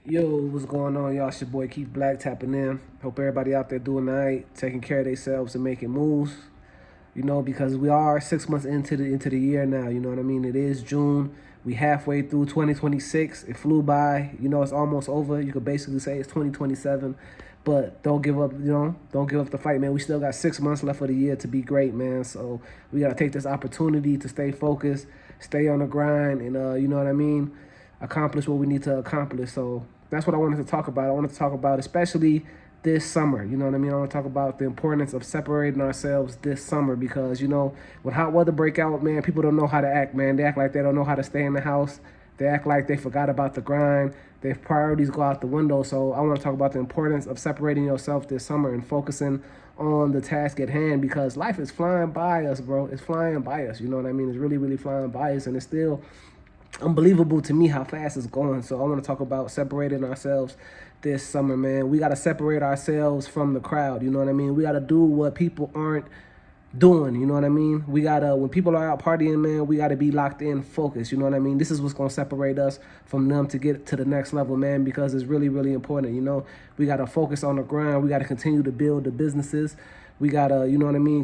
Yo, what's going on, y'all? It's your boy Keefe-b tapping in. Hope everybody out there doing all right, taking care of themselves and making moves. Because we are 6 months into the year now. You know what I mean? It is June. We halfway through 2026. It flew by. It's almost over. You could basically say it's 2027. But don't give up. Don't give up the fight, man. We still got 6 months left of the year to be great, man. So we gotta take this opportunity to stay focused, stay on the grind, and you know what I mean, accomplish what we need to accomplish. So that's what I wanted to talk about. I wanted to talk about especially this summer. You know what I mean? I want to talk about the importance of separating ourselves this summer because, when hot weather break out, man, people don't know how to act, man. They act like they don't know how to stay in the house. They act like they forgot about the grind. Their priorities go out the window. So I want to talk about the importance of separating yourself this summer and focusing on the task at hand because life is flying by us, bro. It's flying by us. You know what I mean? It's really, really flying by us. And it's still unbelievable to me how fast it's going. So I want to talk about separating ourselves this summer, man. We got to separate ourselves from the crowd. You know what I mean? We got to do what people aren't doing. You know what I mean? We got to, when people are out partying, man, we got to be locked in, focused. You know what I mean? This is what's going to separate us from them to get to the next level, man, because it's really, really important. We got to focus on the grind. We got to continue to build the businesses. We got to,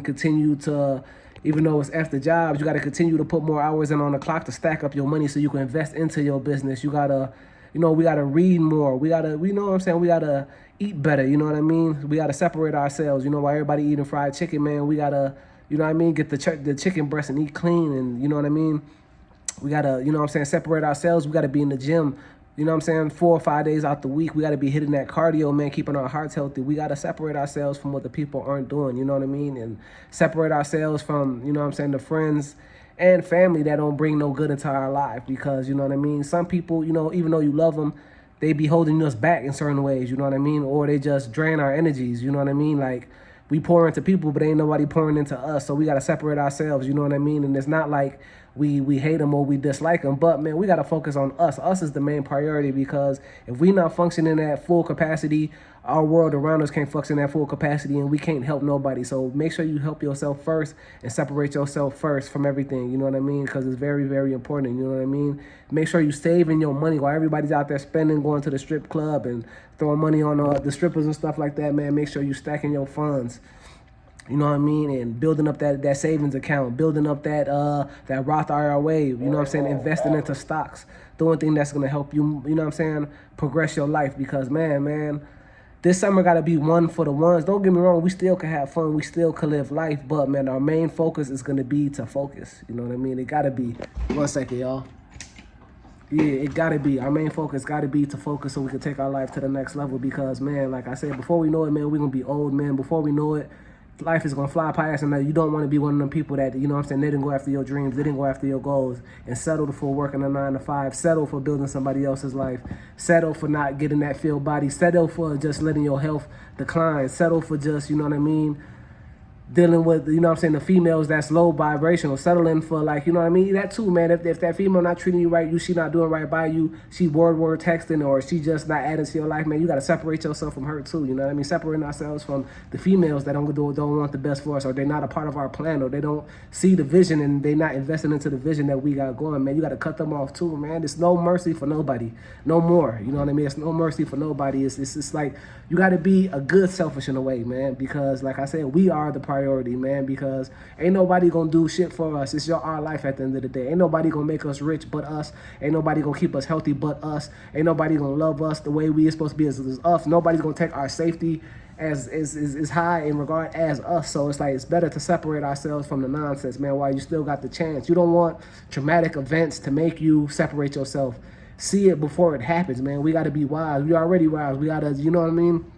continue to, even though it's after jobs, you got to continue to put more hours in on the clock to stack up your money so you can invest into your business. You got to, we got to read more. We got to, you know what I'm saying? We got to eat better. You know what I mean? We got to separate ourselves. While everybody eating fried chicken, man, we got to, get the chicken breast and eat clean. And you know what I mean? We got to, separate ourselves. We got to be in the gym. 4 or 5 days out the week. We got to be hitting that cardio, man, keeping our hearts healthy. We got to separate ourselves from what the people aren't doing, you know what I mean? And separate ourselves from, the friends and family that don't bring no good into our life because, you know what I mean? Some people, even though you love them, they be holding us back in certain ways, you know what I mean? Or they just drain our energies, you know what I mean? Like, we pour into people, but ain't nobody pouring into us. So we got to separate ourselves, you know what I mean? And it's not like we hate them or we dislike them, but, man, we got to focus on us. Us is the main priority because if we not functioning at full capacity, our world around us can't function at full capacity and we can't help nobody. So make sure you help yourself first and separate yourself first from everything, you know what I mean? Because it's very, very important, you know what I mean? Make sure you saving your money while everybody's out there spending, going to the strip club and throwing money on the strippers and stuff like that, man. Make sure you stacking your funds. You know what I mean? And building up that savings account, building up that Roth IRA, you know what I'm saying? Investing into stocks, doing things that's going to help you, you know what I'm saying, progress your life because, man, this summer got to be one for the ones. Don't get me wrong. We still can have fun. We still can live life. But, man, our main focus is going to be to focus. You know what I mean? It got to be. 1 second, y'all. Yeah, it got to be. Our main focus got to be to focus so we can take our life to the next level because, man, like I said, before we know it, man, we're going to be old, man. Before we know it, life is going to fly past and you don't want to be one of them people that, you know what I'm saying, they didn't go after your dreams, they didn't go after your goals and settle for working a 9 to 5, settle for building somebody else's life, settle for not getting that filled body, settle for just letting your health decline, settle for just, you know what I mean, dealing with, you know what I'm saying, the females that's low vibrational, settling for, like, you know what I mean, that too, man. If that female not treating you right, she not doing right by you, she word texting, or she just not adding to your life, man, you got to separate yourself from her too, you know what I mean? Separating ourselves from the females that don't want the best for us, or they're not a part of our plan, or they don't see the vision and they not investing into the vision that we got going, man. You got to cut them off too, man. There's no mercy for nobody, no more, you know what I mean? It's no mercy for nobody. It's like you got to be a good selfish in a way, man, because like I said, we are the priority, man, because ain't nobody gonna do shit for us. It's our life at the end of the day. Ain't nobody gonna make us rich but us. Ain't nobody gonna keep us healthy but us. Ain't nobody gonna love us the way we are supposed to be as us. Nobody's gonna take our safety as high in regard as us. So it's like it's better to separate ourselves from the nonsense, man, while you still got the chance. You don't want traumatic events to make you separate yourself. See it before it happens, man. We gotta be wise. We already wise. We gotta, you know what I mean?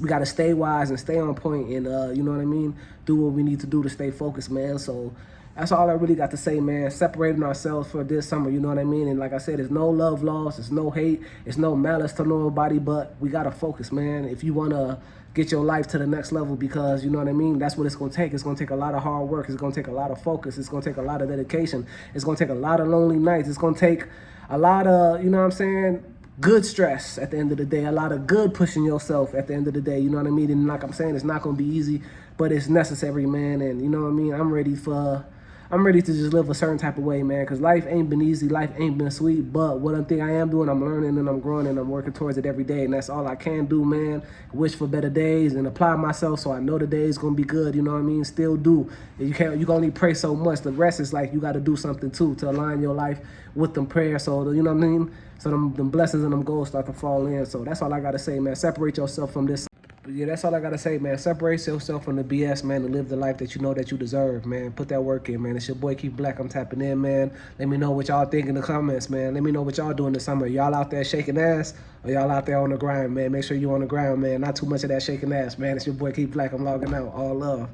We got to stay wise and stay on point and, you know what I mean, do what we need to do to stay focused, man. So that's all I really got to say, man. Separating ourselves for this summer, you know what I mean? And like I said, there's no love lost, there's no hate, there's no malice to nobody, but we got to focus, man. If you want to get your life to the next level because, you know what I mean, that's what it's going to take. It's going to take a lot of hard work. It's going to take a lot of focus. It's going to take a lot of dedication. It's going to take a lot of lonely nights. It's going to take a lot of, you know what I'm saying, good stress at the end of the day, a lot of good pushing yourself at the end of the day, you know what I mean? And like I'm saying, it's not going to be easy, but it's necessary, man. And you know what I mean? I'm ready for I'm ready to just live a certain type of way, man, because life ain't been easy, life ain't been sweet, but what I think I am doing, I'm learning and I'm growing and I'm working towards it every day, and that's all I can do, man. Wish for better days and apply myself so I know the day is going to be good, you know what I mean? Still do. You can only pray so much. The rest is like you got to do something too to align your life with them prayers, so, you know what I mean? So them blessings and them goals start to fall in. So that's all I got to say, man. Separate yourself from this. But yeah, that's all I gotta say, man. Separate yourself from the BS, man, and live the life that you know that you deserve, man. Put that work in, man. It's your boy Keefe-b. I'm tapping in, man. Let me know what y'all think in the comments, man. Let me know what y'all doing this summer. Y'all out there shaking ass, or y'all out there on the grind, man? Make sure you on the ground, man. Not too much of that shaking ass, man. It's your boy Keefe-b. I'm logging out. All love.